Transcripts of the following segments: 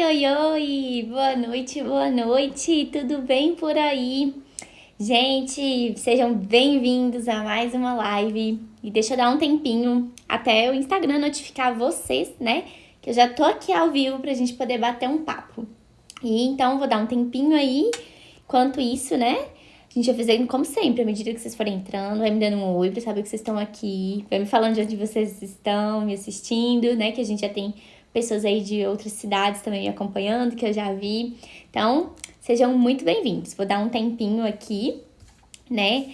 Oi, oi! Boa noite! Tudo bem por aí? Gente, sejam bem-vindos a mais uma live. E deixa eu dar um tempinho até o Instagram notificar vocês, né? Que eu já tô aqui ao vivo pra gente poder bater um papo. E então, vou dar um tempinho aí. Enquanto isso, né? A gente vai fazendo como sempre, à medida que vocês forem entrando, vai me dando um oi pra saber que vocês estão aqui, vai me falando de onde vocês estão me assistindo, né? Que a gente já tem pessoas aí de outras cidades também me acompanhando, que eu já vi. Então, sejam muito bem-vindos. Vou dar um tempinho aqui, né?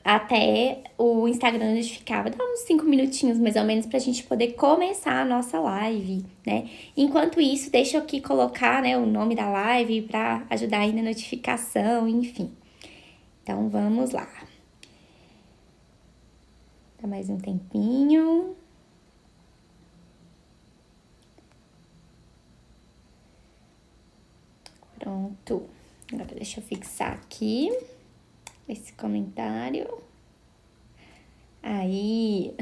Até o Instagram notificar. Vou dar uns 5 minutinhos mais ou menos pra gente poder começar a nossa live, né? Enquanto isso, deixa eu aqui colocar, né, o nome da live pra ajudar aí na notificação, enfim. Então, vamos lá. Dá mais um tempinho. Pronto. Agora deixa eu fixar aqui esse comentário. Aí.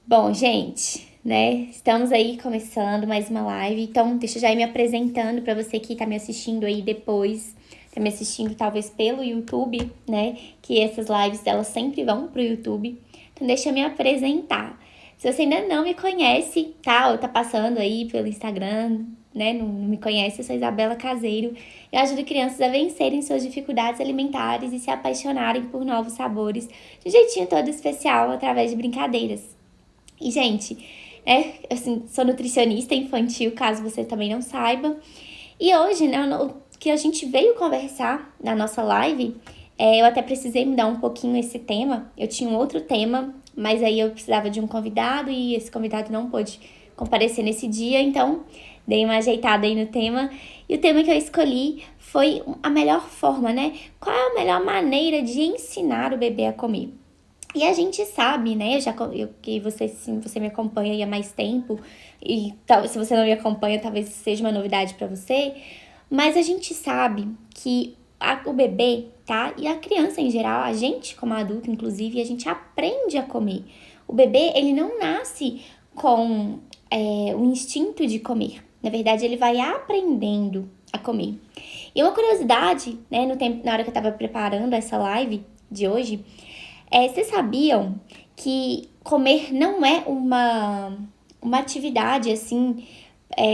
Bom, gente, né? Estamos aí começando mais uma live. Então, deixa eu já ir me apresentando para você que tá me assistindo aí depois. Tá me assistindo talvez pelo YouTube, né? Que essas lives, elas sempre vão pro YouTube. Então, deixa eu me apresentar. Se você ainda não me conhece, tá? Ou tá passando aí pelo Instagram, né? Não me conhece, eu sou Isabela Caseiro. Eu ajudo crianças a vencerem suas dificuldades alimentares e se apaixonarem por novos sabores de um jeitinho todo especial através de brincadeiras. E, gente, assim, sou nutricionista infantil, caso você também não saiba. E hoje, né, o que a gente veio conversar na nossa live, eu até precisei mudar um pouquinho esse tema. Eu tinha um outro tema, mas aí eu precisava de um convidado e esse convidado não pôde comparecer nesse dia, então dei uma ajeitada aí no tema. E o tema que eu escolhi foi a melhor forma, né? Qual é a melhor maneira de ensinar o bebê a comer? E a gente sabe, né, que você, sim, você me acompanha aí há mais tempo, e se você não me acompanha, talvez seja uma novidade para você, mas a gente sabe que o bebê, tá? E a criança em geral, a gente como adulto, inclusive, a gente aprende a comer. O bebê, ele não nasce com o instinto de comer. Na verdade, ele vai aprendendo a comer. E uma curiosidade, né, na hora que eu tava preparando essa live de hoje, vocês sabiam que comer não é uma atividade, assim,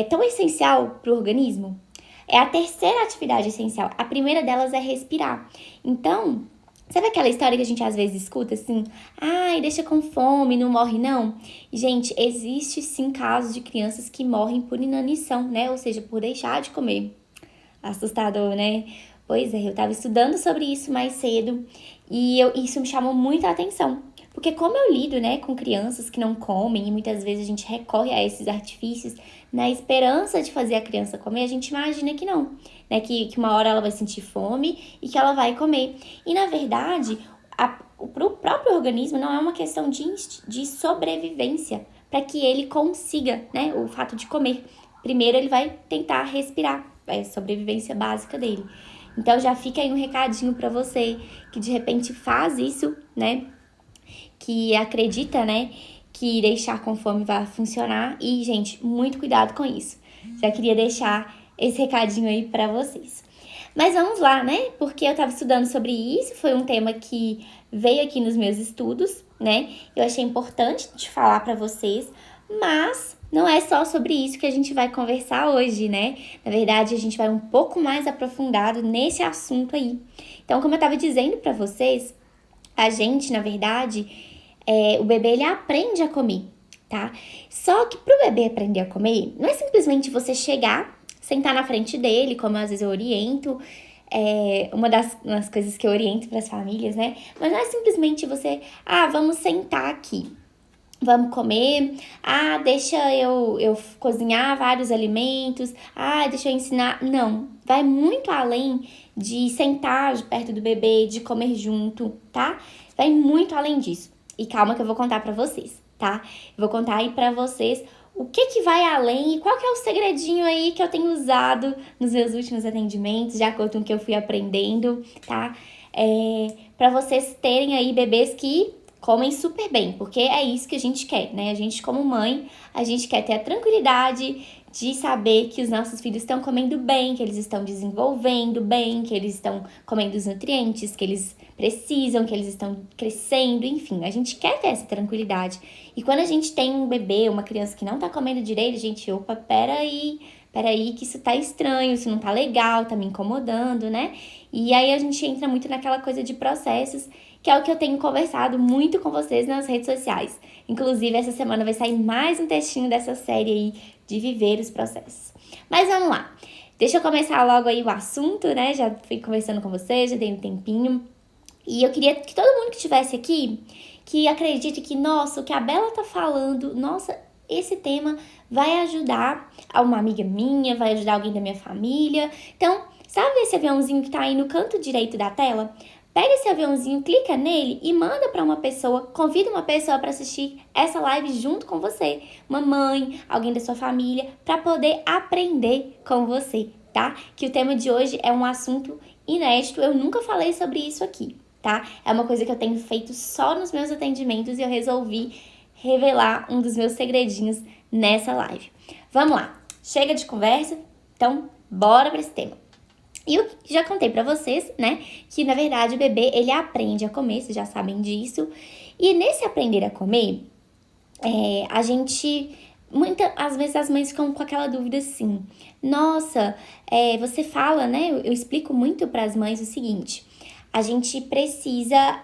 tão essencial para o organismo? É a terceira atividade essencial. A primeira delas é respirar. Então, sabe aquela história que a gente às vezes escuta assim? Ai, deixa com fome, não morre não? Gente, existe sim casos de crianças que morrem por inanição, né? Ou seja, por deixar de comer. Assustador, né? Pois é, eu tava estudando sobre isso mais cedo e isso me chamou muita atenção. Porque como eu lido, né, com crianças que não comem e muitas vezes a gente recorre a esses artifícios na esperança de fazer a criança comer, a gente imagina que não, né, que uma hora ela vai sentir fome e que ela vai comer. E na verdade, pro próprio organismo não é uma questão de sobrevivência para que ele consiga, né, o fato de comer. Primeiro ele vai tentar respirar, é a sobrevivência básica dele. Então já fica aí um recadinho para você que de repente faz isso, né? Que acredita, né? Que deixar com fome vai funcionar. E, gente, muito cuidado com isso. Já queria deixar esse recadinho aí para vocês. Mas vamos lá, né? Porque eu tava estudando sobre isso, foi um tema que veio aqui nos meus estudos, né? Eu achei importante de falar para vocês, mas não é só sobre isso que a gente vai conversar hoje, né? Na verdade, a gente vai um pouco mais aprofundado nesse assunto aí. Então, como eu tava dizendo para vocês, a gente, na verdade, o bebê, ele aprende a comer, tá? Só que pro bebê aprender a comer, não é simplesmente você chegar, sentar na frente dele, como às vezes eu oriento, uma das coisas que eu oriento para as famílias, né? Mas não é simplesmente você, vamos sentar aqui, vamos comer, deixa eu cozinhar vários alimentos, deixa eu ensinar. Não, vai muito além de sentar perto do bebê, de comer junto, tá? Vai muito além disso. E calma que eu vou contar pra vocês, tá? Eu vou contar aí pra vocês o que vai além e qual que é o segredinho aí que eu tenho usado nos meus últimos atendimentos, de acordo com o que eu fui aprendendo, tá? Pra vocês terem aí bebês que comem super bem, porque é isso que a gente quer, né? A gente, como mãe, a gente quer ter a tranquilidade de saber que os nossos filhos estão comendo bem, que eles estão desenvolvendo bem, que eles estão comendo os nutrientes que eles precisam, que eles estão crescendo, enfim, a gente quer ter essa tranquilidade. E quando a gente tem um bebê, uma criança que não tá comendo direito, a gente, opa, peraí, que isso tá estranho, isso não tá legal, tá me incomodando, né? E aí a gente entra muito naquela coisa de processos, que é o que eu tenho conversado muito com vocês nas redes sociais. Inclusive, essa semana vai sair mais um textinho dessa série aí de viver os processos. Mas vamos lá. Deixa eu começar logo aí o assunto, né? Já fui conversando com vocês, já dei um tempinho. E eu queria que todo mundo que estivesse aqui, que acredite que, nossa, o que a Bela tá falando, nossa, esse tema vai ajudar a uma amiga minha, vai ajudar alguém da minha família. Então, sabe esse aviãozinho que tá aí no canto direito da tela? Pega esse aviãozinho, clica nele e manda para uma pessoa, convida uma pessoa para assistir essa live junto com você, uma mãe, alguém da sua família, para poder aprender com você, tá? Que o tema de hoje é um assunto inédito, eu nunca falei sobre isso aqui, tá? É uma coisa que eu tenho feito só nos meus atendimentos e eu resolvi revelar um dos meus segredinhos nessa live. Vamos lá, chega de conversa, então bora para esse tema. E eu já contei pra vocês, né, que na verdade o bebê, ele aprende a comer, vocês já sabem disso. E nesse aprender a comer, a gente, às vezes as mães ficam com aquela dúvida assim, nossa, você fala, né, eu explico muito pras mães o seguinte, a gente precisa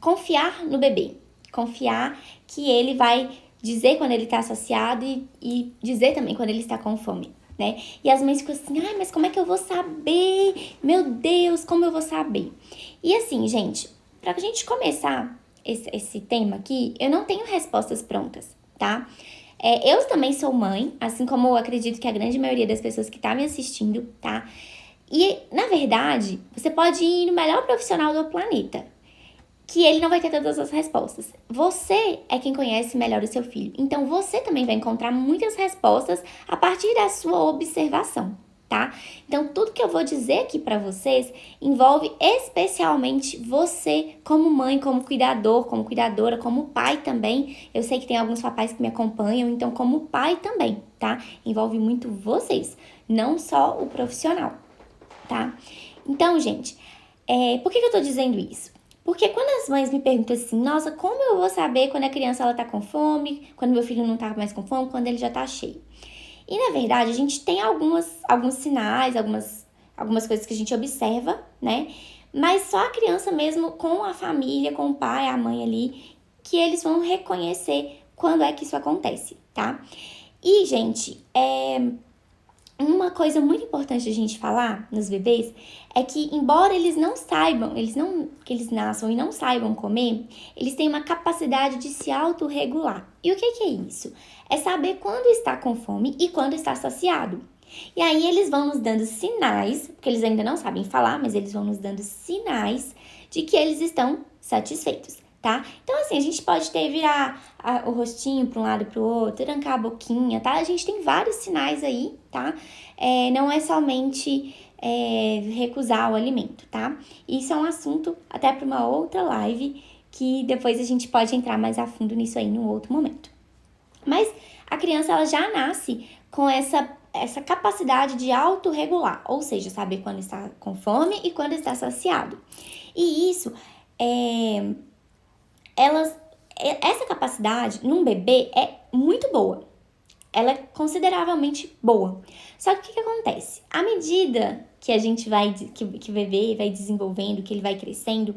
confiar no bebê, confiar que ele vai dizer quando ele tá saciado e dizer também quando ele está com fome. Né? E as mães ficam assim, ai, mas como é que eu vou saber? Meu Deus, como eu vou saber? E assim, gente, pra gente começar esse tema aqui, eu não tenho respostas prontas, tá? Eu também sou mãe, assim como eu acredito que a grande maioria das pessoas que tá me assistindo, tá? E, na verdade, você pode ir no melhor profissional do planeta, que ele não vai ter todas as respostas. Você é quem conhece melhor o seu filho. Então, você também vai encontrar muitas respostas a partir da sua observação, tá? Então, tudo que eu vou dizer aqui pra vocês envolve especialmente você como mãe, como cuidador, como cuidadora, como pai também. Eu sei que tem alguns papais que me acompanham, então como pai também, tá? Envolve muito vocês, não só o profissional, tá? Então, gente, por que eu tô dizendo isso? Porque quando as mães me perguntam assim, nossa, como eu vou saber quando a criança ela tá com fome, quando meu filho não tá mais com fome, quando ele já tá cheio? E na verdade, a gente tem alguns sinais, algumas coisas que a gente observa, né? Mas só a criança mesmo, com a família, com o pai, a mãe ali, que eles vão reconhecer quando é que isso acontece, tá? E, gente, uma coisa muito importante a gente falar nos bebês é que, embora eles não saibam, que eles nasçam e não saibam comer, eles têm uma capacidade de se autorregular. E o que é isso? É saber quando está com fome e quando está saciado. E aí eles vão nos dando sinais, porque eles ainda não sabem falar, mas eles vão nos dando sinais de que eles estão satisfeitos, tá? Então, assim, a gente pode virar o rostinho para um lado e para o outro, trancar a boquinha, tá? A gente tem vários sinais aí, tá? Não é somente recusar o alimento, tá? Isso é um assunto até para uma outra live, que depois a gente pode entrar mais a fundo nisso aí num outro momento. Mas a criança, ela já nasce com essa capacidade de autorregular, ou seja, saber quando está com fome e quando está saciado. E isso essa capacidade num bebê é muito boa. Ela é consideravelmente boa. Só que o que acontece? À medida que a gente que o bebê vai desenvolvendo, que ele vai crescendo,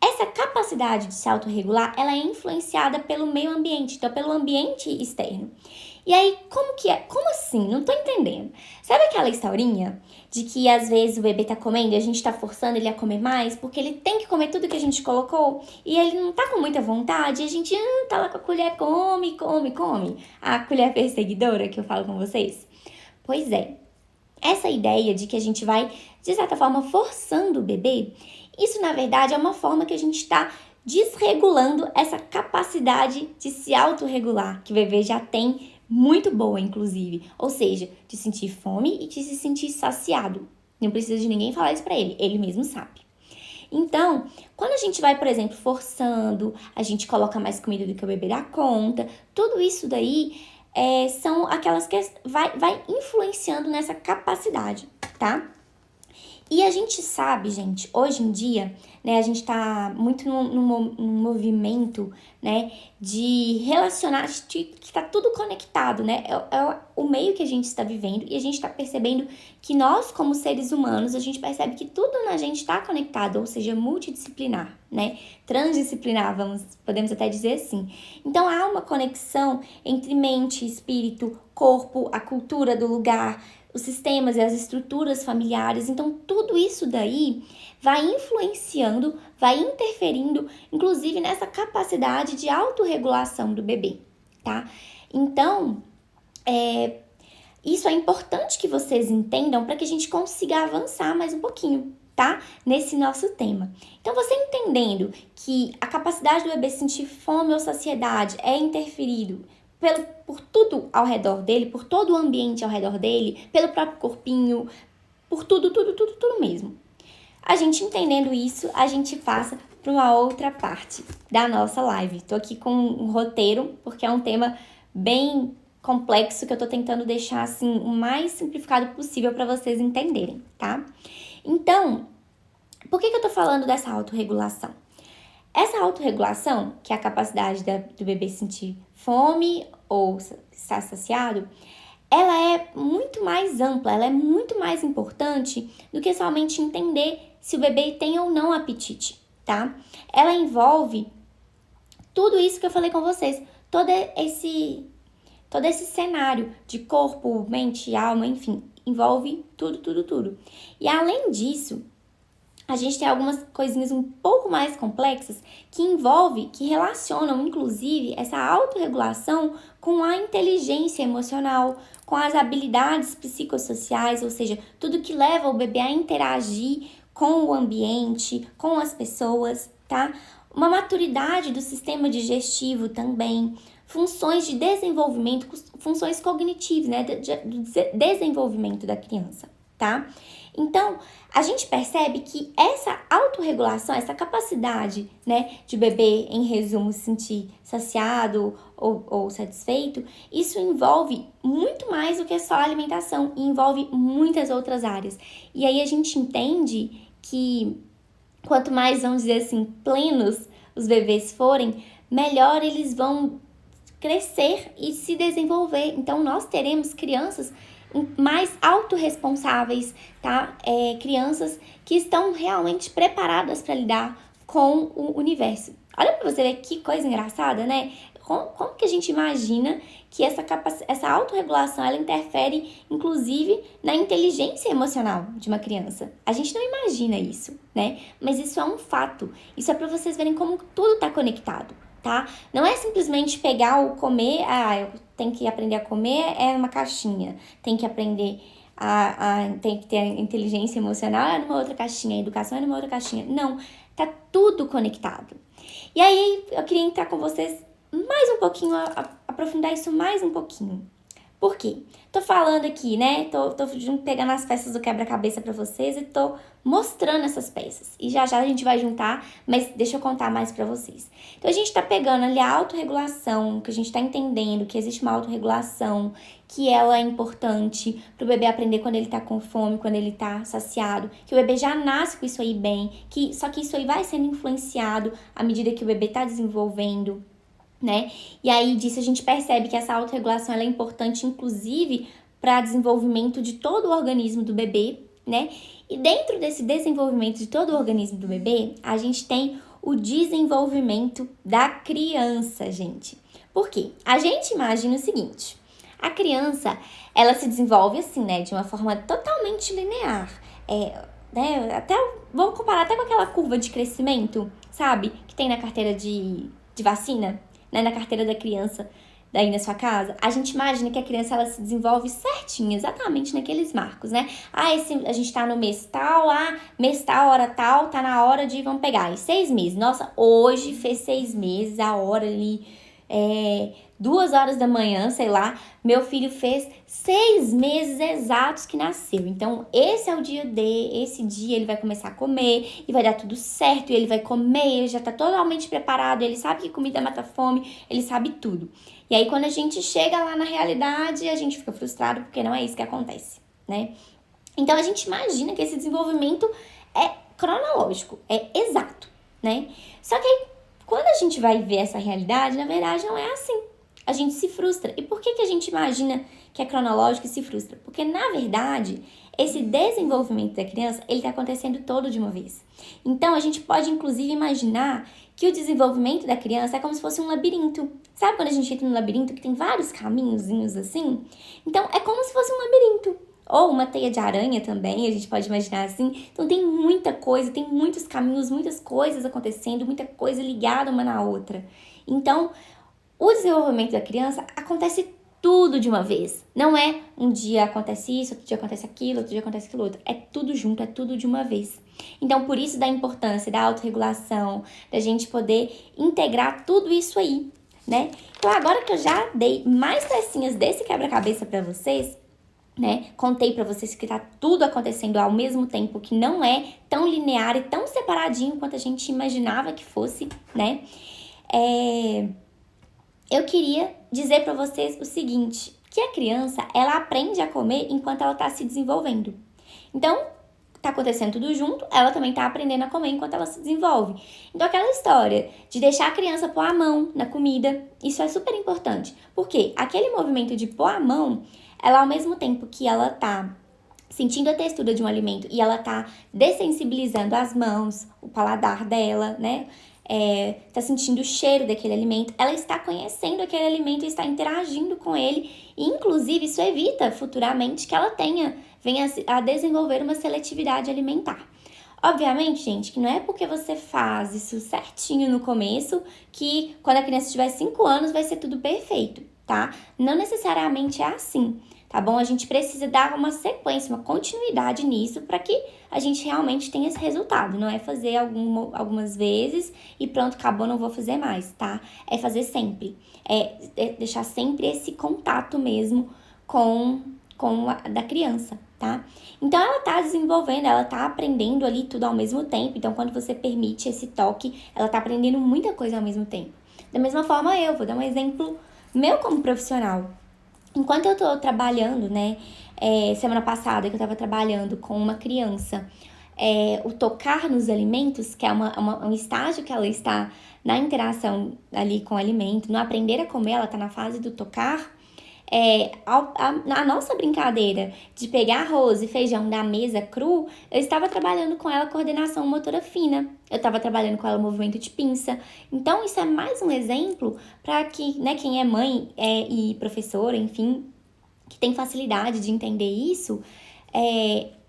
essa capacidade de se autorregular, ela é influenciada pelo meio ambiente, então pelo ambiente externo. E aí, como que é? Como assim? Não tô entendendo. Sabe aquela historinha de que às vezes o bebê tá comendo e a gente tá forçando ele a comer mais porque ele tem que comer tudo que a gente colocou e ele não tá com muita vontade e a gente tá lá com a colher, come. A colher perseguidora que eu falo com vocês. Pois é, essa ideia de que a gente vai, de certa forma, forçando o bebê, isso na verdade é uma forma que a gente tá desregulando essa capacidade de se autorregular, que o bebê já tem muito boa, inclusive. Ou seja, de sentir fome e de se sentir saciado. Não precisa de ninguém falar isso pra ele mesmo sabe. Então, quando a gente vai, por exemplo, forçando, a gente coloca mais comida do que o bebê dá conta, tudo isso daí são aquelas que vai influenciando nessa capacidade, tá? E a gente sabe, gente, hoje em dia, né, a gente tá muito num movimento, né, de relacionar, que tá tudo conectado, né? É o meio que a gente está vivendo e a gente tá percebendo que nós, como seres humanos, a gente percebe que tudo na gente tá conectado, ou seja, multidisciplinar, né? Transdisciplinar, podemos até dizer assim. Então, há uma conexão entre mente, espírito, corpo, a cultura do lugar, os sistemas e as estruturas familiares. Então, tudo isso daí vai influenciando, vai interferindo, inclusive nessa capacidade de autorregulação do bebê, tá? Então, isso é importante que vocês entendam para que a gente consiga avançar mais um pouquinho, tá? Nesse nosso tema. Então, você entendendo que a capacidade do bebê sentir fome ou saciedade é interferido por tudo ao redor dele, por todo o ambiente ao redor dele, pelo próprio corpinho, por tudo mesmo. A gente entendendo isso, a gente passa para uma outra parte da nossa live. Tô aqui com um roteiro, porque é um tema bem complexo que eu tô tentando deixar assim o mais simplificado possível para vocês entenderem, tá? Então, por que eu tô falando dessa autorregulação? Essa autorregulação, que é a capacidade do bebê sentir fome ou estar saciado, ela é muito mais ampla, ela é muito mais importante do que somente entender se o bebê tem ou não apetite, tá? Ela envolve tudo isso que eu falei com vocês, todo esse cenário de corpo, mente, alma, enfim, envolve tudo. E além disso, a gente tem algumas coisinhas um pouco mais complexas que relacionam, inclusive, essa autorregulação com a inteligência emocional, com as habilidades psicossociais, ou seja, tudo que leva o bebê a interagir com o ambiente, com as pessoas, tá? Uma maturidade do sistema digestivo também, funções de desenvolvimento, funções cognitivas, né, do desenvolvimento da criança, tá? Então, a gente percebe que essa autorregulação, essa capacidade, né, de bebê, em resumo, se sentir saciado ou satisfeito, isso envolve muito mais do que só a alimentação, e envolve muitas outras áreas. E aí a gente entende que quanto mais, vamos dizer assim, plenos os bebês forem, melhor eles vão crescer e se desenvolver. Então, nós teremos crianças mais autorresponsáveis, tá? Crianças que estão realmente preparadas para lidar com o universo. Olha para você ver que coisa engraçada, né? Como que a gente imagina que essa autorregulação, ela interfere, inclusive, na inteligência emocional de uma criança? A gente não imagina isso, né? Mas isso é um fato. Isso é para vocês verem como tudo está conectado, tá? Não é simplesmente pegar o comer, eu tenho que aprender a comer, é uma caixinha. Tem que aprender tem que ter a inteligência emocional, é numa outra caixinha, a educação é numa outra caixinha. Não, tá tudo conectado. E aí, eu queria entrar com vocês mais um pouquinho, aprofundar isso mais um pouquinho. Por quê? Tô falando aqui, né? Tô pegando as peças do quebra-cabeça pra vocês e tô mostrando essas peças. E já a gente vai juntar, mas deixa eu contar mais pra vocês. Então, a gente tá pegando ali a autorregulação, que a gente tá entendendo que existe uma autorregulação, que ela é importante pro bebê aprender quando ele tá com fome, quando ele tá saciado, que o bebê já nasce com isso aí bem, só que isso aí vai sendo influenciado à medida que o bebê tá desenvolvendo, né? E aí disso a gente percebe que essa autorregulação ela é importante, inclusive, para desenvolvimento de todo o organismo do bebê, né? E dentro desse desenvolvimento de todo o organismo do bebê, a gente tem o desenvolvimento da criança, gente. Por quê? A gente imagina o seguinte: a criança, ela se desenvolve assim, né? De uma forma totalmente linear. Né? Vamos comparar até com aquela curva de crescimento, sabe? Que tem na carteira de vacina, né, na carteira da criança daí na sua casa. A gente imagina que a criança ela se desenvolve certinho, exatamente naqueles marcos, né? A gente tá no mês tal, mês tal, hora tal, tá na hora de, vamos pegar, 6 meses. Nossa, hoje fez 6 meses, a hora ali 2 horas da manhã, sei lá, meu filho fez 6 meses exatos que nasceu. Então, esse é o dia D, esse dia ele vai começar a comer e vai dar tudo certo, e ele vai comer, ele já tá totalmente preparado, ele sabe que comida mata fome, ele sabe tudo. E aí, quando a gente chega lá na realidade, a gente fica frustrado porque não é isso que acontece, né? Então, a gente imagina que esse desenvolvimento é cronológico, é exato, né? Só que aí, quando a gente vai ver essa realidade, na verdade, não é assim. A gente se frustra. E por que a gente imagina que é cronológico e se frustra? Porque, na verdade, esse desenvolvimento da criança, ele está acontecendo todo de uma vez. Então, a gente pode, inclusive, imaginar que o desenvolvimento da criança é como se fosse um labirinto. Sabe quando a gente entra no labirinto que tem vários caminhozinhos assim? Então, é como se fosse um labirinto. Ou uma teia de aranha também, a gente pode imaginar assim. Então, tem muita coisa, tem muitos caminhos, muitas coisas acontecendo, muita coisa ligada uma na outra. Então, o desenvolvimento da criança acontece tudo de uma vez. Não é um dia acontece isso, outro dia acontece aquilo, outro dia acontece aquilo outro. É tudo junto, é tudo de uma vez. Então, por isso da importância da autorregulação, da gente poder integrar tudo isso aí, né? Então, agora que eu já dei mais pecinhas desse quebra-cabeça para vocês, né? Contei para vocês que tá tudo acontecendo ao mesmo tempo, que não é tão linear e tão separadinho quanto a gente imaginava que fosse, né? Eu queria dizer para vocês o seguinte, que a criança, ela aprende a comer enquanto ela tá se desenvolvendo. Então, tá acontecendo tudo junto, ela também tá aprendendo a comer enquanto ela se desenvolve. Então, aquela história de deixar a criança pôr a mão na comida, isso é super importante. Porque aquele movimento de pôr a mão, ela ao mesmo tempo que ela tá sentindo a textura de um alimento e ela tá dessensibilizando as mãos, o paladar dela, né? Tá sentindo o cheiro daquele alimento, ela está conhecendo aquele alimento e está interagindo com ele, e inclusive isso evita futuramente que ela venha a desenvolver uma seletividade alimentar. Obviamente, gente, que não é porque você faz isso certinho no começo que quando a criança tiver 5 anos vai ser tudo perfeito, tá? Não necessariamente é assim. Tá bom? A gente precisa dar uma sequência, uma continuidade nisso para que a gente realmente tenha esse resultado. Não é fazer algumas vezes e pronto, acabou, não vou fazer mais, tá? É fazer sempre. É deixar sempre esse contato mesmo com da criança, tá? Então, ela tá desenvolvendo, ela tá aprendendo ali tudo ao mesmo tempo. Então, quando você permite esse toque, ela tá aprendendo muita coisa ao mesmo tempo. Da mesma forma, eu vou dar um exemplo meu como profissional. Enquanto eu tô trabalhando, né, semana passada que eu tava trabalhando com uma criança, o tocar nos alimentos, que é um estágio que ela está na interação ali com o alimento, no aprender a comer, ela tá na fase do tocar, a nossa brincadeira de pegar arroz e feijão da mesa cru, eu estava trabalhando com ela coordenação motora fina, eu estava trabalhando com ela movimento de pinça. Então, isso é mais um exemplo para que, né, quem é mãe e professora, enfim, que tem facilidade de entender isso,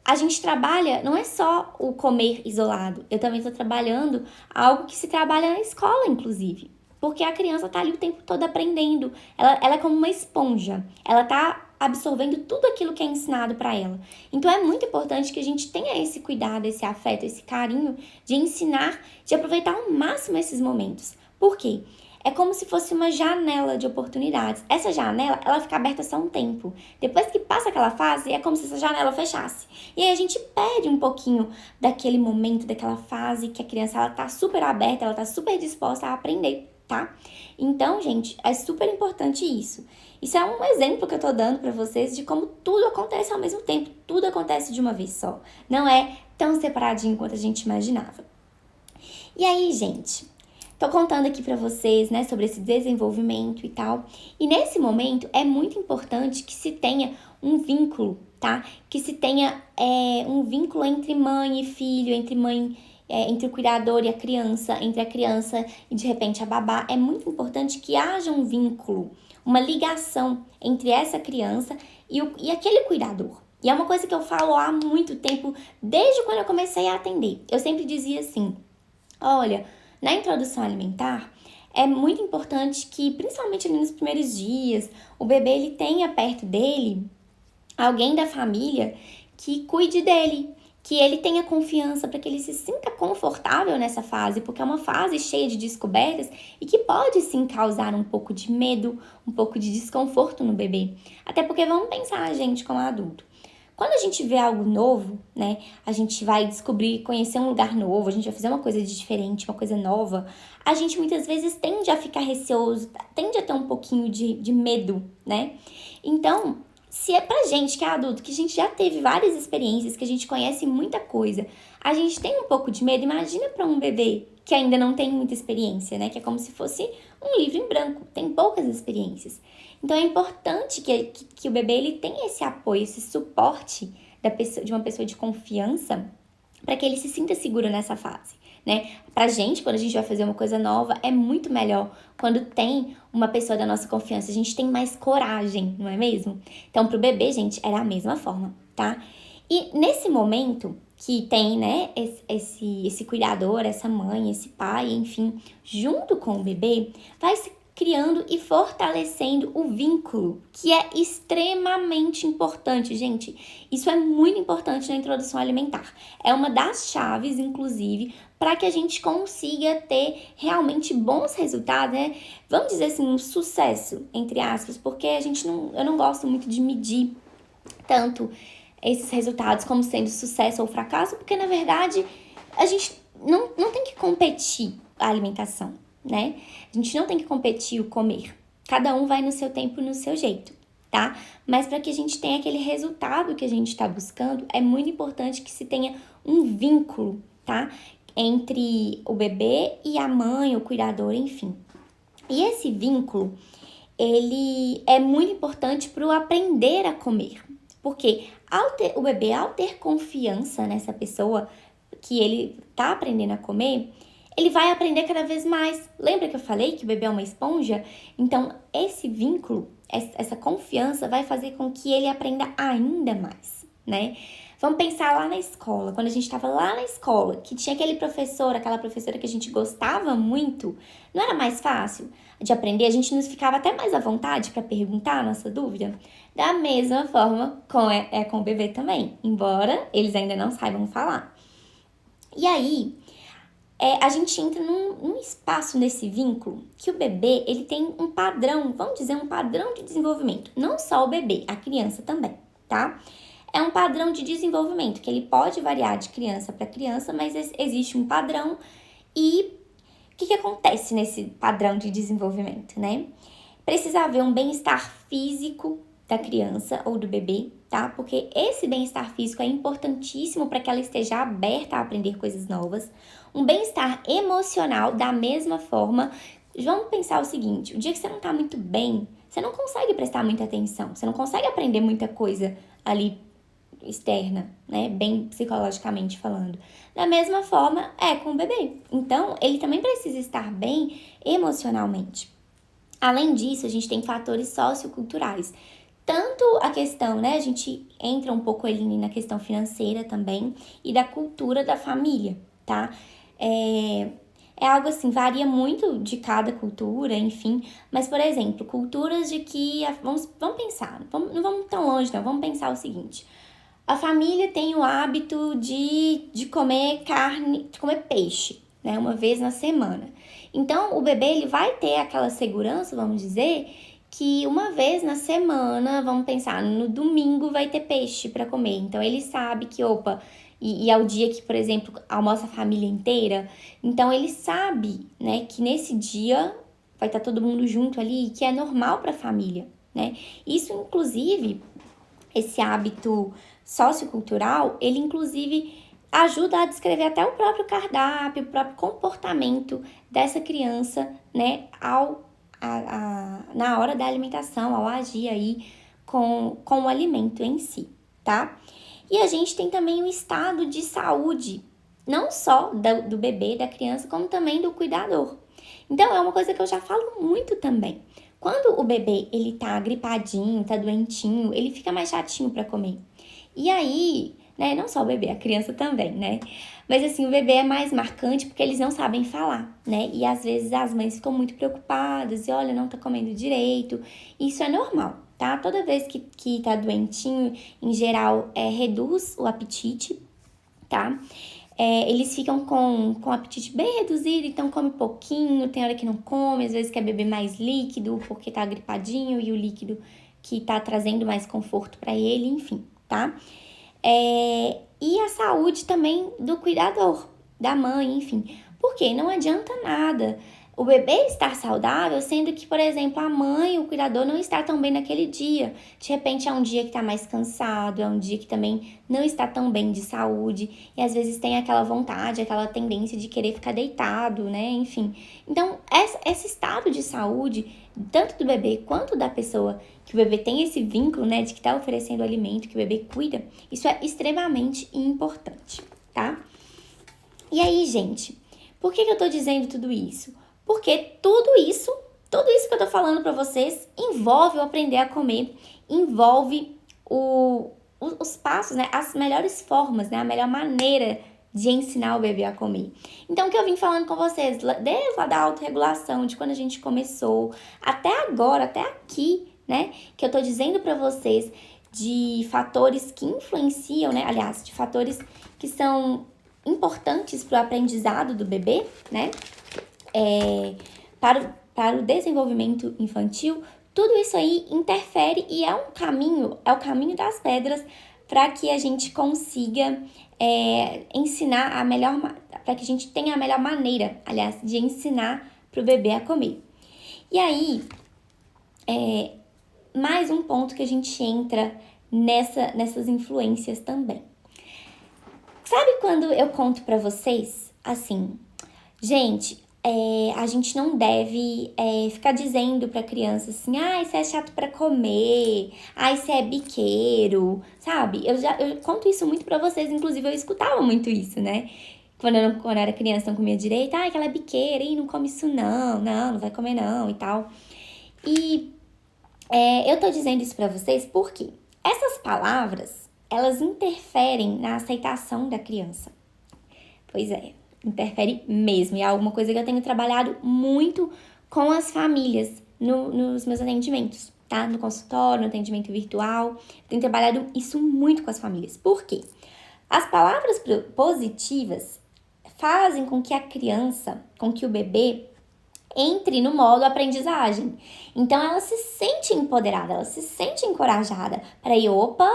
a gente trabalha, não é só o comer isolado, eu também estou trabalhando algo que se trabalha na escola, inclusive. Porque a criança tá ali o tempo todo aprendendo. Ela é como uma esponja. Ela tá absorvendo tudo aquilo que é ensinado para ela. Então, é muito importante que a gente tenha esse cuidado, esse afeto, esse carinho de ensinar, de aproveitar ao máximo esses momentos. Por quê? É como se fosse uma janela de oportunidades. Essa janela, ela fica aberta só um tempo. Depois que passa aquela fase, é como se essa janela fechasse. E aí a gente perde um pouquinho daquele momento, daquela fase que a criança, ela tá super aberta, ela tá super disposta a aprender, tá? Então, gente, é super importante isso. Isso é um exemplo que eu tô dando pra vocês de como tudo acontece ao mesmo tempo. Tudo acontece de uma vez só. Não é tão separadinho quanto a gente imaginava. E aí, gente, tô contando aqui pra vocês, né, sobre esse desenvolvimento e tal. E nesse momento é muito importante que se tenha um vínculo, tá? Que se tenha um vínculo entre mãe e filho, entre o cuidador e a criança, entre a criança e de repente a babá. É muito importante que haja um vínculo, uma ligação entre essa criança e aquele cuidador. E é uma coisa que eu falo há muito tempo, desde quando eu comecei a atender. Eu sempre dizia assim, olha, na introdução alimentar, é muito importante que, principalmente ali nos primeiros dias, o bebê ele tenha perto dele alguém da família que cuide dele, que ele tenha confiança, para que ele se sinta confortável nessa fase, porque é uma fase cheia de descobertas e que pode sim causar um pouco de medo, um pouco de desconforto no bebê. Até porque vamos pensar a gente como adulto. Quando a gente vê algo novo, né, a gente vai descobrir, conhecer um lugar novo, a gente vai fazer uma coisa de diferente, uma coisa nova, a gente muitas vezes tende a ficar receoso, tende a ter um pouquinho de medo, né? Então, se é pra gente que é adulto, que a gente já teve várias experiências, que a gente conhece muita coisa, a gente tem um pouco de medo, imagina pra um bebê que ainda não tem muita experiência, né? Que é como se fosse um livro em branco, tem poucas experiências. Então é importante que o bebê ele tenha esse apoio, esse suporte de uma pessoa de confiança para que ele se sinta seguro nessa fase, né? Pra gente, quando a gente vai fazer uma coisa nova, é muito melhor quando tem uma pessoa da nossa confiança, a gente tem mais coragem, não é mesmo? Então pro bebê, gente, era a mesma forma, tá? E nesse momento que tem, né, esse cuidador, essa mãe, esse pai, enfim, junto com o bebê, vai se criando e fortalecendo o vínculo, que é extremamente importante, gente. Isso é muito importante na introdução alimentar. É uma das chaves, inclusive, para que a gente consiga ter realmente bons resultados, né? Vamos dizer assim, um sucesso, entre aspas, porque eu não gosto muito de medir tanto esses resultados como sendo sucesso ou fracasso, porque na verdade a gente não tem que competir a alimentação, né? A gente não tem que competir o comer. Cada um vai no seu tempo e no seu jeito, tá? Mas para que a gente tenha aquele resultado que a gente está buscando, é muito importante que se tenha um vínculo, tá? Entre o bebê e a mãe, o cuidador, enfim. E esse vínculo, ele é muito importante para o aprender a comer. Porque o bebê, ao ter confiança nessa pessoa que ele tá aprendendo a comer, ele vai aprender cada vez mais. Lembra que eu falei que o bebê é uma esponja? Então, esse vínculo, essa confiança vai fazer com que ele aprenda ainda mais, né? Vamos pensar lá na escola, quando a gente estava lá na escola, que tinha aquele professor, aquela professora que a gente gostava muito, não era mais fácil de aprender? A gente nos ficava até mais à vontade para perguntar a nossa dúvida? Da mesma forma com o bebê também, embora eles ainda não saibam falar. E aí, a gente entra num espaço nesse vínculo que o bebê, ele tem um padrão, vamos dizer, um padrão de desenvolvimento. Não só o bebê, a criança também, tá? É um padrão de desenvolvimento, que ele pode variar de criança para criança, mas existe um padrão. E o que acontece nesse padrão de desenvolvimento, né? Precisa haver um bem-estar físico da criança ou do bebê, tá? Porque esse bem-estar físico é importantíssimo para que ela esteja aberta a aprender coisas novas. Um bem-estar emocional, da mesma forma. Vamos pensar o seguinte: o dia que você não tá muito bem, você não consegue prestar muita atenção, você não consegue aprender muita coisa ali externa, né? Bem psicologicamente falando. Da mesma forma é com o bebê. Então, ele também precisa estar bem emocionalmente. Além disso, a gente tem fatores socioculturais. Tanto a questão, né? A gente entra um pouco ali na questão financeira também e da cultura da família, tá? É algo assim, varia muito de cada cultura, enfim. Mas, por exemplo, culturas de que... Vamos pensar, não vamos tão longe não, vamos pensar o seguinte. A família tem o hábito de comer carne, de comer peixe, né? Uma vez na semana. Então, o bebê ele vai ter aquela segurança, vamos dizer, que uma vez na semana, vamos pensar, no domingo vai ter peixe para comer. Então, ele sabe que, e é o dia que, por exemplo, almoça a família inteira. Então, ele sabe, né, que nesse dia vai estar todo mundo junto ali, que é normal para a família, né? Isso, inclusive, esse hábito sociocultural, ele inclusive ajuda a descrever até o próprio cardápio, o próprio comportamento dessa criança, né, na hora da alimentação, ao agir aí com o alimento em si, tá? E a gente tem também o estado de saúde, não só do bebê, da criança, como também do cuidador. Então, é uma coisa que eu já falo muito também. Quando o bebê, ele tá gripadinho, tá doentinho, ele fica mais chatinho para comer. E aí, né, não só o bebê, a criança também, né? Mas assim, o bebê é mais marcante porque eles não sabem falar, né? E às vezes as mães ficam muito preocupadas e olha, não tá comendo direito. Isso é normal, tá? Toda vez que tá doentinho, em geral, reduz o apetite, tá? Eles ficam com apetite bem reduzido, então come pouquinho, tem hora que não come, às vezes quer beber mais líquido porque tá gripadinho e o líquido que tá trazendo mais conforto para ele, enfim, tá? E a saúde também do cuidador, da mãe, enfim. Porque não adianta nada o bebê estar saudável, sendo que, por exemplo, a mãe, o cuidador não está tão bem naquele dia. De repente é um dia que está mais cansado, é um dia que também não está tão bem de saúde. E às vezes tem aquela vontade, aquela tendência de querer ficar deitado, né? Enfim. Então, esse estado de saúde, tanto do bebê quanto da pessoa, que o bebê tem esse vínculo, né, de que está oferecendo alimento, que o bebê cuida, isso é extremamente importante, tá? E aí, gente, por que eu tô dizendo tudo isso? Porque tudo isso que eu tô falando pra vocês envolve o aprender a comer, envolve os passos, né? As melhores formas, né? A melhor maneira de ensinar o bebê a comer. Então, o que eu vim falando com vocês, desde lá da autorregulação, de quando a gente começou, até agora, até aqui, né? Que eu tô dizendo pra vocês de fatores que influenciam, né? Aliás, de fatores que são importantes para o aprendizado do bebê, né? Para o desenvolvimento infantil, tudo isso aí interfere e é o caminho das pedras para que a gente consiga ensinar para que a gente tenha a melhor maneira, aliás, de ensinar para o bebê a comer. E aí, mais um ponto que a gente entra nessas influências também. Sabe quando eu conto pra vocês, assim, gente, a gente não deve ficar dizendo pra criança assim, ai, você é chato pra comer, ai, você é biqueiro, sabe? Eu conto isso muito pra vocês, inclusive eu escutava muito isso, né? Quando eu era criança, não comia direito, ai, que ela é biqueira, não come isso não vai comer não e tal. E eu tô dizendo isso pra vocês porque essas palavras, elas interferem na aceitação da criança. Pois é, interfere mesmo. E é alguma coisa que eu tenho trabalhado muito com as famílias nos meus atendimentos, tá? No consultório, no atendimento virtual. Eu tenho trabalhado isso muito com as famílias. Por quê? As palavras positivas fazem com que a criança, com que o bebê entre no modo aprendizagem. Então, ela se sente empoderada, ela se sente encorajada. Peraí, opa,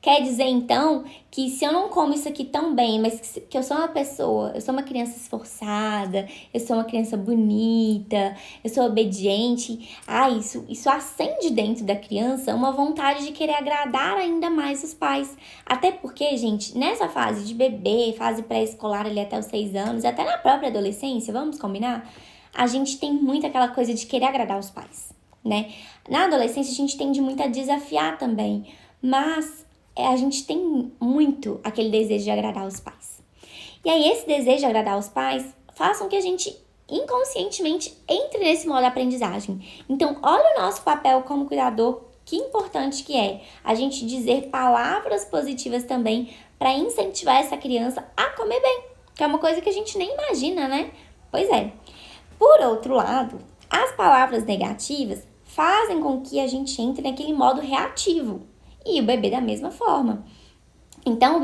quer dizer então que se eu não como isso aqui tão bem, mas que eu sou uma pessoa, eu sou uma criança esforçada, eu sou uma criança bonita, eu sou obediente, isso acende dentro da criança uma vontade de querer agradar ainda mais os pais. Até porque, gente, nessa fase de bebê, fase pré-escolar ali até os 6 anos, até na própria adolescência, vamos combinar? A gente tem muito aquela coisa de querer agradar os pais, né? Na adolescência, a gente tende muito a desafiar também, mas a gente tem muito aquele desejo de agradar os pais. E aí, esse desejo de agradar os pais faz com que a gente inconscientemente entre nesse modo de aprendizagem. Então, olha o nosso papel como cuidador, que importante que é a gente dizer palavras positivas também para incentivar essa criança a comer bem, que é uma coisa que a gente nem imagina, né? Pois é. Por outro lado, as palavras negativas fazem com que a gente entre naquele modo reativo. E o bebê da mesma forma. Então,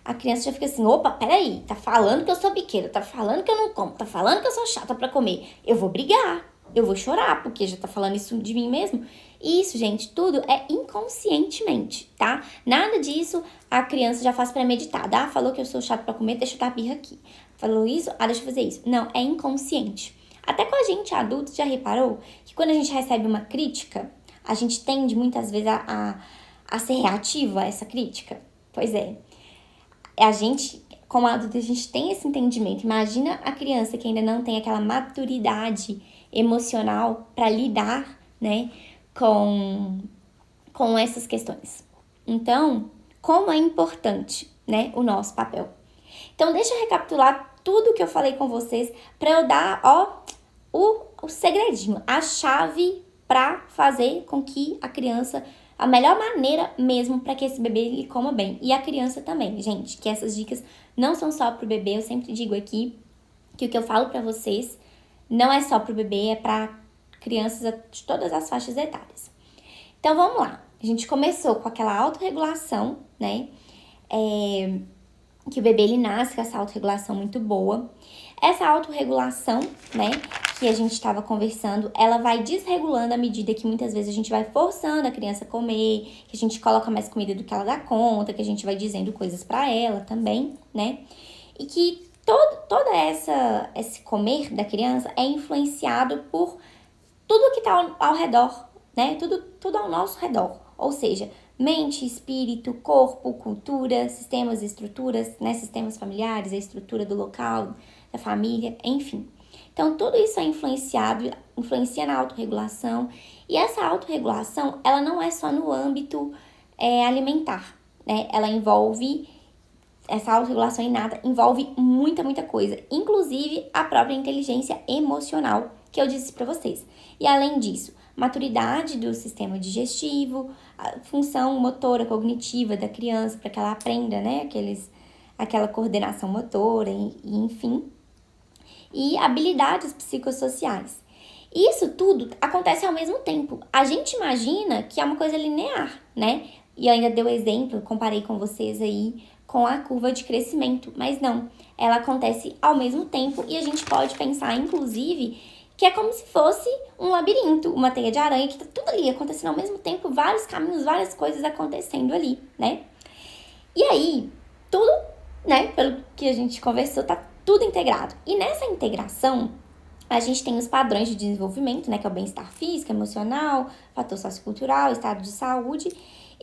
a criança já fica assim, opa, peraí, tá falando que eu sou biqueira, tá falando que eu não como, tá falando que eu sou chata pra comer. Eu vou brigar, eu vou chorar, porque já tá falando isso de mim mesmo. Isso, gente, tudo é inconscientemente, tá? Nada disso a criança já faz premeditado. Ah, falou que eu sou chato pra comer, deixa eu dar birra aqui. Falou isso? Ah, deixa eu fazer isso. Não, é inconsciente. Até com a gente adulto, já reparou que quando a gente recebe uma crítica, a gente tende muitas vezes a ser reativo a essa crítica? Pois é. A gente, como adulto, a gente tem esse entendimento. Imagina a criança que ainda não tem aquela maturidade emocional para lidar, né, com essas questões. Então, como é importante, né, o nosso papel. Então, deixa eu recapitular tudo que eu falei com vocês para eu dar, o segredinho, a chave para fazer com que a criança, a melhor maneira mesmo para que esse bebê ele coma bem. E a criança também, gente, que essas dicas não são só pro bebê, eu sempre digo aqui que o que eu falo para vocês não é só pro bebê, é para crianças de todas as faixas etárias. Então, vamos lá. A gente começou com aquela autorregulação, né? que o bebê ele nasce com essa autorregulação muito boa. Essa autorregulação, né, que a gente estava conversando, ela vai desregulando à medida que muitas vezes a gente vai forçando a criança a comer, que a gente coloca mais comida do que ela dá conta, que a gente vai dizendo coisas para ela também, né? E que toda esse comer da criança é influenciado por tudo que está ao redor, né? Tudo ao nosso redor. Ou seja, mente, espírito, corpo, cultura, sistemas e estruturas, né? Sistemas familiares, a estrutura do local, da família, enfim. Então, tudo isso é influencia na autorregulação. E essa autorregulação, ela não é só no âmbito alimentar, né? Ela envolve, essa autorregulação inata envolve muita coisa. Inclusive, a própria inteligência emocional, que eu disse para vocês. E além disso, maturidade do sistema digestivo, a função motora cognitiva da criança, para que ela aprenda, né, aquela coordenação motora, enfim, e habilidades psicossociais. Isso tudo acontece ao mesmo tempo. A gente imagina que é uma coisa linear, né? E eu ainda dei o exemplo, comparei com vocês aí com a curva de crescimento, mas não. Ela acontece ao mesmo tempo e a gente pode pensar, inclusive, que é como se fosse um labirinto, uma teia de aranha, que tá tudo ali acontecendo ao mesmo tempo, vários caminhos, várias coisas acontecendo ali, né? E aí, tudo, né, pelo que a gente conversou, tá tudo integrado. E nessa integração, a gente tem os padrões de desenvolvimento, né, que é o bem-estar físico, emocional, fator sociocultural, estado de saúde,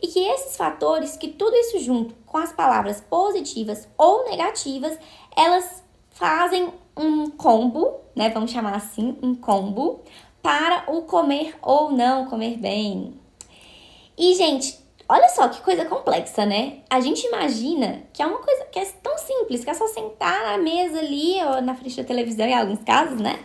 e que esses fatores, que tudo isso junto com as palavras positivas ou negativas, elas fazem um combo, né, vamos chamar assim, um combo, para o comer ou não comer bem. E, gente, olha só que coisa complexa, né? A gente imagina que é uma coisa que é tão simples, que é só sentar na mesa ali, ou na frente da televisão, em alguns casos, né?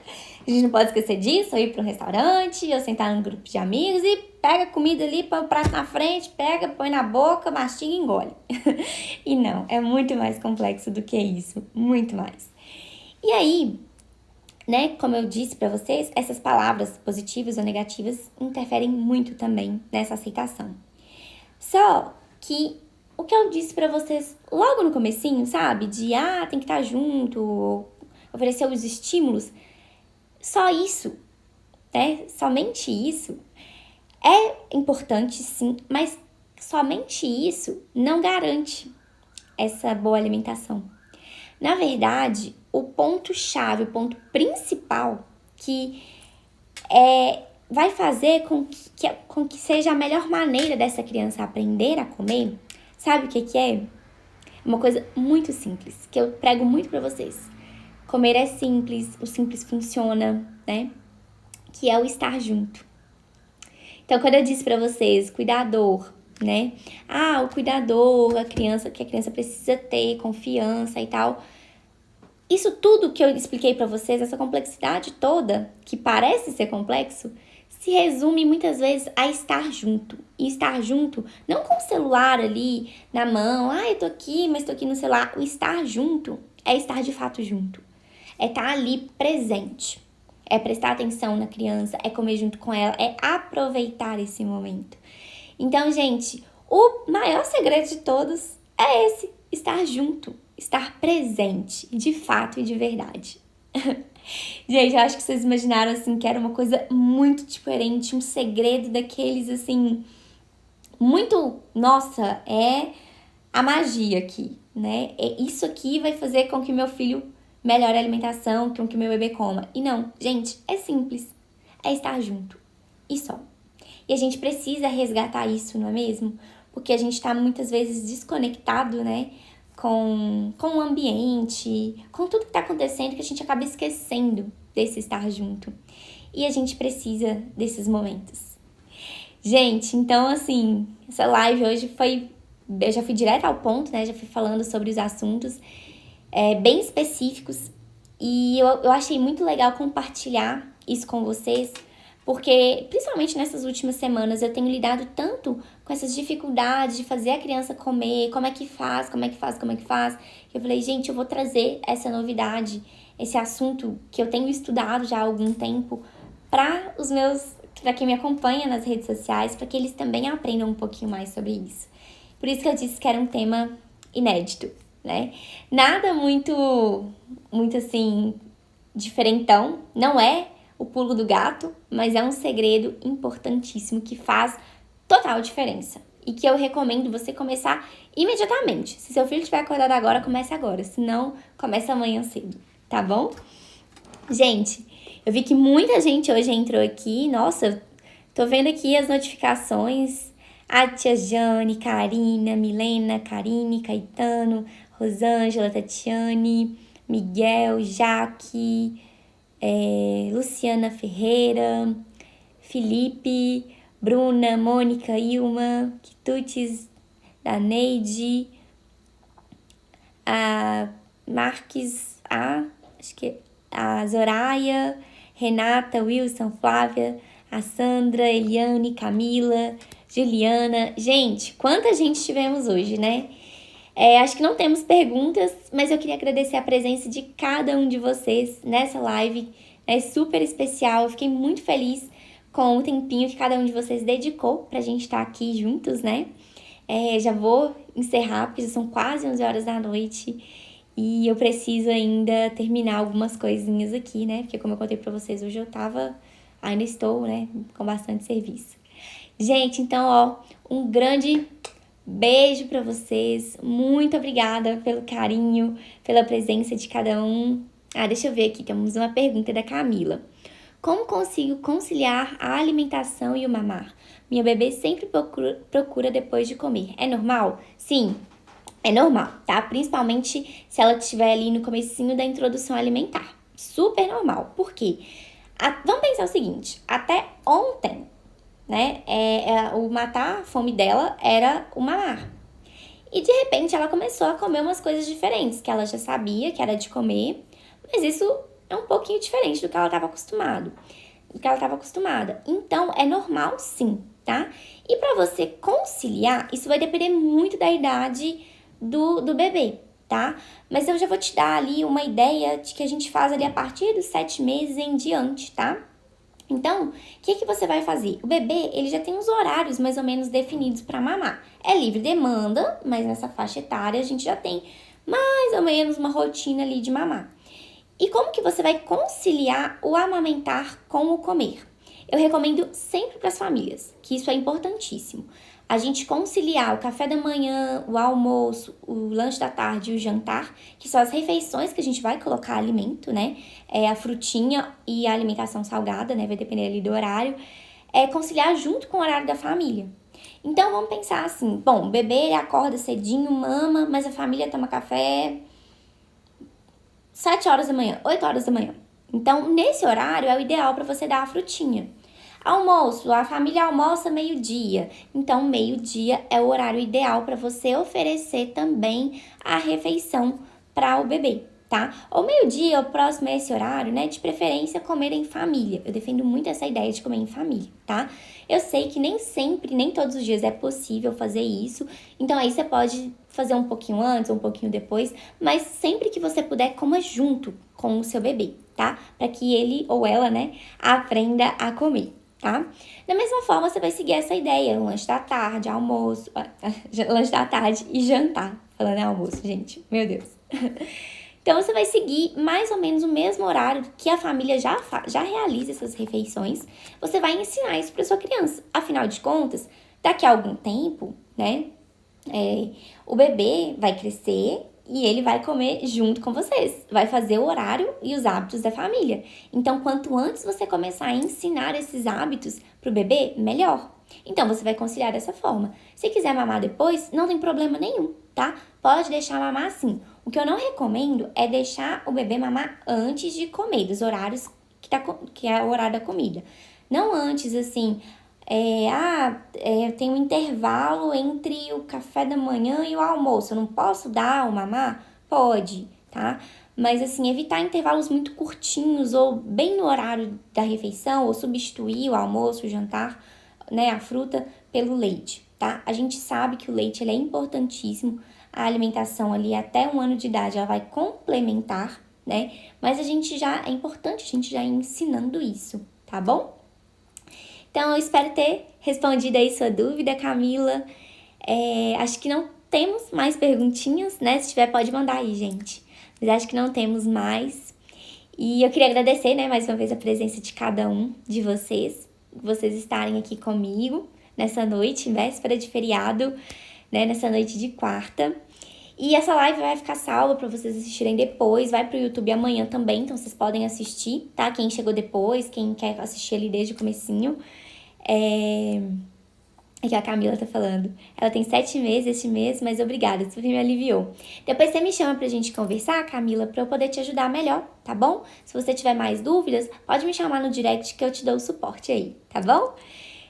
A gente não pode esquecer disso, ou ir para um restaurante, ou sentar num grupo de amigos e pega a comida ali, põe o prato na frente, pega, põe na boca, mastiga e engole. E não, é muito mais complexo do que isso, muito mais. E aí, né, como eu disse para vocês, essas palavras positivas ou negativas interferem muito também nessa aceitação. Só que o que eu disse pra vocês logo no comecinho, sabe? De, tem que estar junto, oferecer os estímulos. Só isso, né? Somente isso é importante, sim, mas somente isso não garante essa boa alimentação. Na verdade, o ponto-chave, o ponto principal que vai fazer com que seja a melhor maneira dessa criança aprender a comer, sabe o que é? Uma coisa muito simples, que eu prego muito pra vocês. Comer é simples, o simples funciona, né? Que é o estar junto. Então, quando eu disse pra vocês, cuidador, né? O cuidador, a criança, que a criança precisa ter confiança e tal. Isso tudo que eu expliquei pra vocês, essa complexidade toda, que parece ser complexo, se resume muitas vezes a estar junto. E estar junto, não com o celular ali na mão, eu tô aqui, mas tô aqui no celular. O estar junto é estar de fato junto. É estar ali presente. É prestar atenção na criança, é comer junto com ela, é aproveitar esse momento. Então, gente, o maior segredo de todos é esse, estar junto, estar presente, de fato e de verdade. Gente, eu acho que vocês imaginaram, assim, que era uma coisa muito diferente, um segredo daqueles, assim, muito... Nossa, é a magia aqui, né? Isso aqui vai fazer com que meu filho melhore a alimentação, com que meu bebê coma. E não, gente, é simples. É estar junto. E só. E a gente precisa resgatar isso, não é mesmo? Porque a gente tá muitas vezes desconectado, né? Com o ambiente, com tudo que tá acontecendo, que a gente acaba esquecendo desse estar junto. E a gente precisa desses momentos. Gente, então assim, essa live hoje eu já fui direto ao ponto, né? Já fui falando sobre os assuntos bem específicos. E eu achei muito legal compartilhar isso com vocês, porque, principalmente nessas últimas semanas, eu tenho lidado tanto com essas dificuldades de fazer a criança comer, como é que faz, que eu falei, gente, eu vou trazer essa novidade, esse assunto que eu tenho estudado já há algum tempo, para quem me acompanha nas redes sociais, para que eles também aprendam um pouquinho mais sobre isso. Por isso que eu disse que era um tema inédito. né? Nada muito assim, diferentão. Não é o pulo do gato, mas é um segredo importantíssimo que faz total diferença. E que eu recomendo você começar imediatamente. Se seu filho estiver acordado agora, comece agora. Se não, comece amanhã cedo, tá bom? Gente, eu vi que muita gente hoje entrou aqui. Nossa, tô vendo aqui as notificações. A tia Jane, Karina, Milena, Karine, Caetano, Rosângela, Tatiane, Miguel, Jaque, Luciana Ferreira, Felipe, Bruna, Mônica, Ilma, Quitutes, da Neide, a Marques, acho que a Zoraia, Renata, Wilson, Flávia, a Sandra, Eliane, Camila, Juliana. Gente, quanta gente tivemos hoje, né? Acho que não temos perguntas, mas eu queria agradecer a presença de cada um de vocês nessa live. É super especial, eu fiquei muito feliz com o tempinho que cada um de vocês dedicou pra gente estar aqui juntos, né? Já vou encerrar, porque já são quase 11 horas da noite e eu preciso ainda terminar algumas coisinhas aqui, né? Porque como eu contei pra vocês, hoje ainda estou, né, com bastante serviço. Gente, então, um grande beijo pra vocês. Muito obrigada pelo carinho, pela presença de cada um. Deixa eu ver aqui, temos uma pergunta da Camila. Como consigo conciliar a alimentação e o mamar? Minha bebê sempre procura depois de comer. É normal? Sim, é normal, tá? Principalmente se ela estiver ali no comecinho da introdução alimentar. Super normal. Por quê? Vamos pensar o seguinte, até ontem, né, o matar a fome dela era o mamar. E de repente ela começou a comer umas coisas diferentes, que ela já sabia que era de comer, mas isso é um pouquinho diferente do que ela estava acostumada. Então, é normal sim, tá? E para você conciliar, isso vai depender muito da idade do bebê, tá? Mas eu já vou te dar ali uma ideia de que a gente faz ali a partir dos 7 meses em diante, tá? Então, o que você vai fazer? O bebê, ele já tem os horários mais ou menos definidos para mamar. É livre demanda, mas nessa faixa etária a gente já tem mais ou menos uma rotina ali de mamar. E como que você vai conciliar o amamentar com o comer? Eu recomendo sempre para as famílias, que isso é importantíssimo. A gente conciliar o café da manhã, o almoço, o lanche da tarde e o jantar, que são as refeições que a gente vai colocar alimento, né? A frutinha e a alimentação salgada, né? Vai depender ali do horário. Conciliar junto com o horário da família. Então, vamos pensar assim, bom, o bebê acorda cedinho, mama, mas a família toma café 7 horas da manhã, 8 horas da manhã. Então, nesse horário é o ideal para você dar a frutinha. Almoço, a família almoça meio-dia. Então, meio-dia é o horário ideal para você oferecer também a refeição para o bebê, tá? Ou meio-dia, ou próximo a esse horário, né? De preferência, comer em família. Eu defendo muito essa ideia de comer em família, tá? Eu sei que nem sempre, nem todos os dias é possível fazer isso. Então, aí você pode fazer um pouquinho antes, um pouquinho depois. Mas sempre que você puder, coma junto com o seu bebê, tá? Para que ele ou ela, né, aprenda a comer. Tá? Da mesma forma, você vai seguir essa ideia, lanche da tarde, almoço, lanche da tarde e jantar. Falando em almoço, gente, meu Deus. Então, você vai seguir mais ou menos o mesmo horário que a família já realiza essas refeições. Você vai ensinar isso para sua criança. Afinal de contas, daqui a algum tempo, né, o bebê vai crescer e ele vai comer junto com vocês. Vai fazer o horário e os hábitos da família. Então, quanto antes você começar a ensinar esses hábitos pro bebê, melhor. Então, você vai conciliar dessa forma. Se quiser mamar depois, não tem problema nenhum, tá? Pode deixar mamar assim. O que eu não recomendo é deixar o bebê mamar antes de comer, dos horários que é o horário da comida. Não antes, assim... tem um intervalo entre o café da manhã e o almoço. Eu não posso dar o mamar? Pode, tá? Mas, assim, evitar intervalos muito curtinhos ou bem no horário da refeição, ou substituir o almoço, o jantar, né, a fruta pelo leite, tá? A gente sabe que o leite ele é importantíssimo. A alimentação ali até 1 ano de idade, ela vai complementar, né? Mas é importante a gente já ir ensinando isso, tá bom? Então, eu espero ter respondido aí sua dúvida, Camila. Acho que não temos mais perguntinhas, né? Se tiver, pode mandar aí, gente. Mas acho que não temos mais. E eu queria agradecer, né, mais uma vez a presença de cada um de vocês estarem aqui comigo nessa noite, véspera de feriado, né, nessa noite de quarta. E essa live vai ficar salva para vocês assistirem depois, vai pro YouTube amanhã também, então vocês podem assistir, tá? Quem chegou depois, quem quer assistir ali desde o comecinho. É que a Camila tá falando. Ela tem 7 meses este mês, mas obrigada, super me aliviou. Depois você me chama pra gente conversar, Camila, pra eu poder te ajudar melhor, tá bom? Se você tiver mais dúvidas, pode me chamar no direct que eu te dou o suporte aí, tá bom?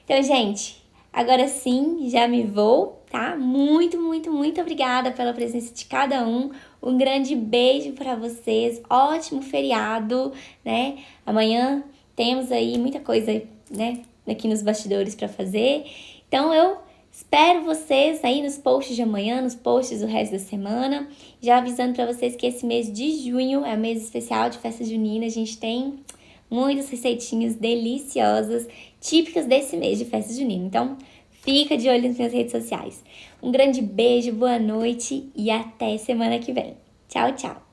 Então, gente, agora sim, já me vou, tá? Muito, muito, muito obrigada pela presença de cada um. Um grande beijo pra vocês. Ótimo feriado, né? Amanhã temos aí muita coisa, né, aqui nos bastidores pra fazer. Então, eu espero vocês aí nos posts de amanhã, nos posts do resto da semana. Já avisando pra vocês que esse mês de junho é o mês especial de festa junina. A gente tem muitas receitinhas deliciosas, típicas desse mês de festa junina. Então, fica de olho nas minhas redes sociais. Um grande beijo, boa noite e até semana que vem. Tchau, tchau!